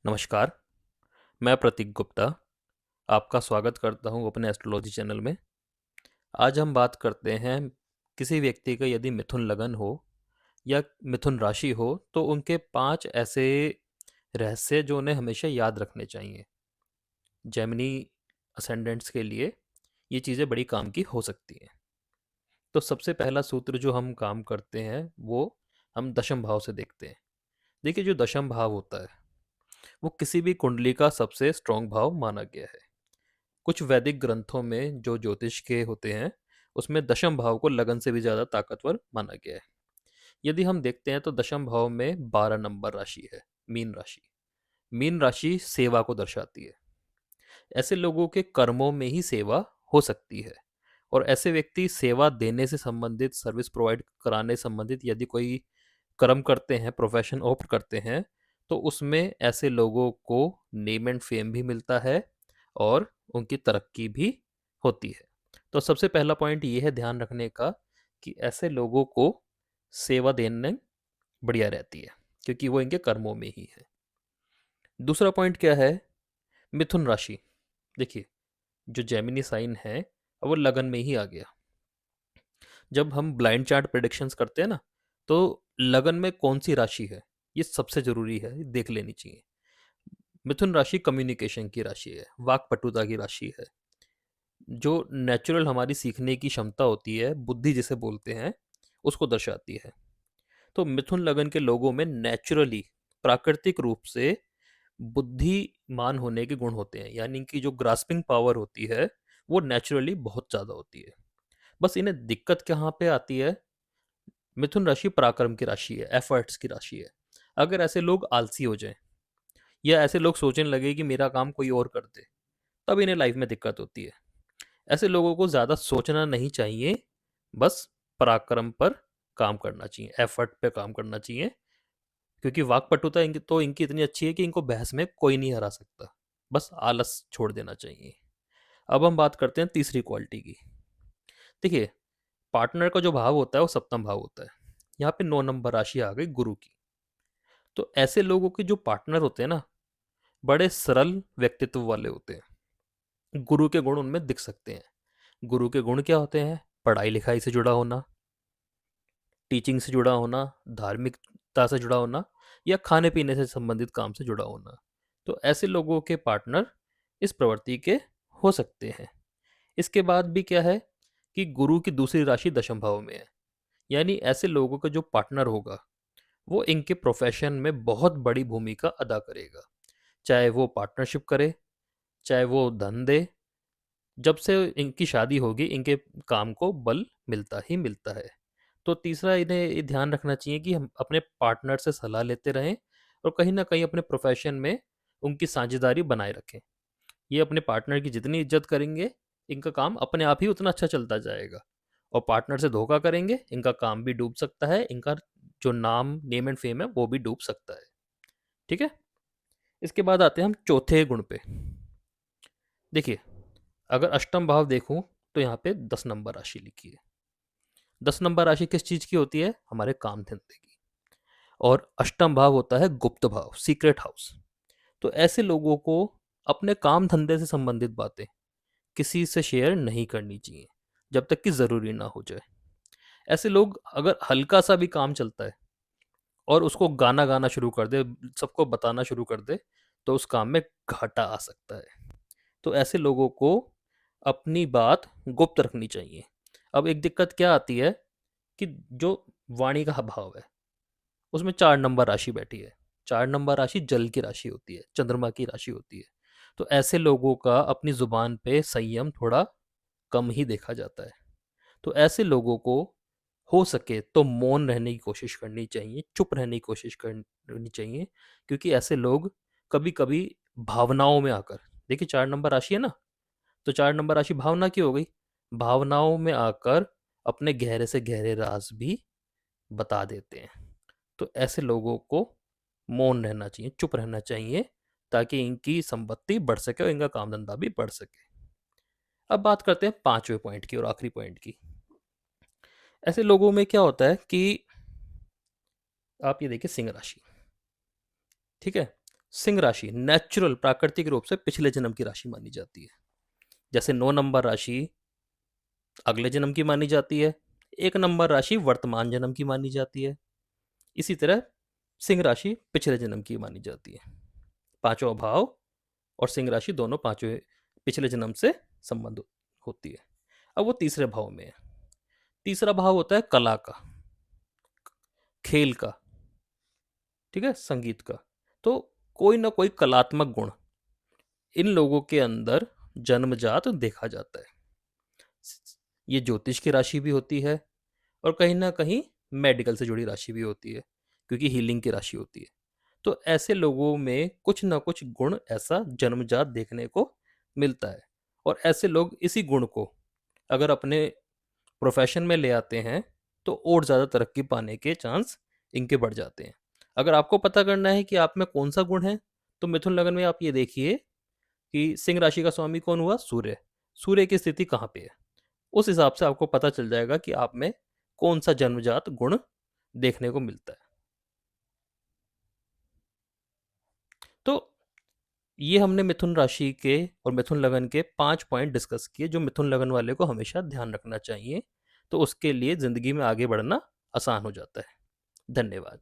नमस्कार, मैं प्रतीक गुप्ता आपका स्वागत करता हूँ अपने एस्ट्रोलॉजी चैनल में। आज हम बात करते हैं किसी व्यक्ति का यदि मिथुन लगन हो या मिथुन राशि हो तो उनके 5 ऐसे रहस्य जो उन्हें हमेशा याद रखने चाहिए। जेमिनी असेंडेंट्स के लिए ये चीज़ें बड़ी काम की हो सकती हैं। तो सबसे पहला सूत्र जो हम काम करते हैं वो हम दशम भाव से देखते हैं। देखिए जो दशम भाव होता है वो किसी भी कुंडली का सबसे स्ट्रॉन्ग भाव माना गया है। कुछ वैदिक ग्रंथों में जो ज्योतिष के होते हैं उसमें दशम भाव को लगन से भी ज़्यादा ताकतवर माना गया है। यदि हम देखते हैं तो दशम भाव में 12 नंबर राशि है, मीन राशि। मीन राशि सेवा को दर्शाती है। ऐसे लोगों के कर्मों में ही सेवा हो सकती है और ऐसे व्यक्ति सेवा देने से संबंधित, सर्विस प्रोवाइड कराने संबंधित यदि कोई कर्म करते हैं, प्रोफेशन ऑप्ट करते हैं, तो उसमें ऐसे लोगों को नेम एंड फेम भी मिलता है और उनकी तरक्की भी होती है। तो सबसे पहला पॉइंट ये है ध्यान रखने का कि ऐसे लोगों को सेवा देने बढ़िया रहती है क्योंकि वो इनके कर्मों में ही है। दूसरा पॉइंट क्या है? मिथुन राशि। देखिए जो जेमिनी साइन है वो लगन में ही आ गया। जब हम ब्लाइंड चार्ट प्रेडिक्शंस करते हैं ना तो लगन में कौन सी राशि है ये सबसे जरूरी है, देख लेनी चाहिए। मिथुन राशि कम्युनिकेशन की राशि है, वाक्पटुता की राशि है। जो नेचुरल हमारी सीखने की क्षमता होती है, बुद्धि जिसे बोलते हैं, उसको दर्शाती है। तो मिथुन लगन के लोगों में नेचुरली, प्राकृतिक रूप से बुद्धिमान होने के गुण होते हैं, यानी कि जो ग्रास्पिंग पावर होती है वो नेचुरली बहुत ज़्यादा होती है। बस इन्हें दिक्कत कहाँ पे आती है? मिथुन राशि पराक्रम की राशि है, एफर्ट्स की राशि है। अगर ऐसे लोग आलसी हो जाएं या ऐसे लोग सोचने लगे कि मेरा काम कोई और कर दे, तब इन्हें लाइफ में दिक्कत होती है। ऐसे लोगों को ज़्यादा सोचना नहीं चाहिए, बस पराक्रम पर काम करना चाहिए, एफर्ट पे काम करना चाहिए। क्योंकि वाकपटुता इनकी तो इनकी इतनी अच्छी है कि इनको बहस में कोई नहीं हरा सकता। बस आलस छोड़ देना चाहिए। अब हम बात करते हैं तीसरी क्वालिटी की। देखिए पार्टनर का जो भाव होता है वो सप्तम भाव होता है। यहाँ पे 9 नंबर राशि आ गई गुरु की। तो ऐसे लोगों के जो पार्टनर होते हैं ना, बड़े सरल व्यक्तित्व वाले होते हैं। गुरु के गुण उनमें दिख सकते हैं। गुरु के गुण क्या होते हैं? पढ़ाई लिखाई से जुड़ा होना, टीचिंग से जुड़ा होना, धार्मिकता से जुड़ा होना या खाने पीने से संबंधित काम से जुड़ा होना। तो ऐसे लोगों के पार्टनर इस प्रवृत्ति के हो सकते हैं। इसके बाद भी क्या है कि गुरु की दूसरी राशि दशम भाव में है, यानी ऐसे लोगों का जो पार्टनर होगा वो इनके प्रोफेशन में बहुत बड़ी भूमिका अदा करेगा। चाहे वो पार्टनरशिप करे, चाहे वो धन दे। जब से इनकी शादी होगी इनके काम को बल मिलता ही मिलता है। तो तीसरा इन्हें ये ध्यान रखना चाहिए कि हम अपने पार्टनर से सलाह लेते रहें और कहीं ना कहीं अपने प्रोफेशन में उनकी साझेदारी बनाए रखें। ये अपने पार्टनर की जितनी इज्जत करेंगे इनका काम अपने आप ही उतना अच्छा चलता जाएगा। और पार्टनर से धोखा करेंगे इनका काम भी डूब सकता है, इनका जो नाम, नेम एंड फेम है वो भी डूब सकता है। ठीक है। इसके बाद आते हैं हम चौथे गुण पे। देखिए अगर अष्टम भाव देखूं तो यहाँ पे 10 नंबर राशि लिखी है। 10 नंबर राशि किस चीज की होती है? हमारे काम धंधे की। और अष्टम भाव होता है गुप्त भाव, सीक्रेट हाउस। तो ऐसे लोगों को अपने काम धंधे से संबंधित बातें किसी से शेयर नहीं करनी चाहिए जब तक कि जरूरी ना हो जाए। ऐसे लोग अगर हल्का सा भी काम चलता है और उसको गाना गाना शुरू कर दे, सबको बताना शुरू कर दे, तो उस काम में घाटा आ सकता है। तो ऐसे लोगों को अपनी बात गुप्त रखनी चाहिए। अब एक दिक्कत क्या आती है कि जो वाणी का भाव है उसमें 4 नंबर राशि बैठी है। 4 नंबर राशि जल की राशि होती है, चंद्रमा की राशि होती है। तो ऐसे लोगों का अपनी जुबान पे संयम थोड़ा कम ही देखा जाता है। तो ऐसे लोगों को हो सके तो मौन रहने की कोशिश करनी चाहिए, चुप रहने की कोशिश करनी चाहिए। क्योंकि ऐसे लोग कभी कभी भावनाओं में आकर, देखिए 4 नंबर राशि है ना, तो 4 नंबर राशि भावना की हो गई। भावनाओं में आकर अपने गहरे से गहरे राज भी बता देते हैं। तो ऐसे लोगों को मौन रहना चाहिए, चुप रहना चाहिए, ताकि इनकी संपत्ति बढ़ सके और इनका काम धंधा भी बढ़ सके। अब बात करते हैं पांचवें पॉइंट की और आखिरी पॉइंट की। ऐसे लोगों में क्या होता है कि आप ये देखिए सिंह राशि। ठीक है। सिंह राशि नेचुरल प्राकृतिक रूप से पिछले जन्म की राशि मानी जाती है। जैसे 9 नंबर राशि अगले जन्म की मानी जाती है, 1 नंबर राशि वर्तमान जन्म की मानी जाती है। इसी तरह सिंह राशि पिछले जन्म की मानी जाती है। पांचों भाव और सिंह राशि दोनों पांचों पिछले जन्म से संबंध होती है। अब वो तीसरे भाव में है। तीसरा भाव होता है कला का, खेल का, ठीक है, संगीत का। तो कोई ना कोई कलात्मक गुण इन लोगों के अंदर जन्मजात देखा जाता है। ये ज्योतिष की राशि भी होती है और कहीं ना कहीं मेडिकल से जुड़ी राशि भी होती है, क्योंकि हीलिंग की राशि होती है। तो ऐसे लोगों में कुछ ना कुछ गुण ऐसा जन्मजात देखने को मिलता है, और ऐसे लोग इसी गुण को अगर अपने प्रोफेशन में ले आते हैं तो और ज़्यादा तरक्की पाने के चांस इनके बढ़ जाते हैं। अगर आपको पता करना है कि आप में कौन सा गुण है, तो मिथुन लगन में आप ये देखिए कि सिंह राशि का स्वामी कौन हुआ, सूर्य। सूर्य की स्थिति कहाँ पे है, उस हिसाब से आपको पता चल जाएगा कि आप में कौन सा जन्मजात गुण देखने को मिलता है। तो ये हमने मिथुन राशि के और मिथुन लगन के 5 पॉइंट डिस्कस किए जो मिथुन लगन वाले को हमेशा ध्यान रखना चाहिए, तो उसके लिए ज़िंदगी में आगे बढ़ना आसान हो जाता है। धन्यवाद।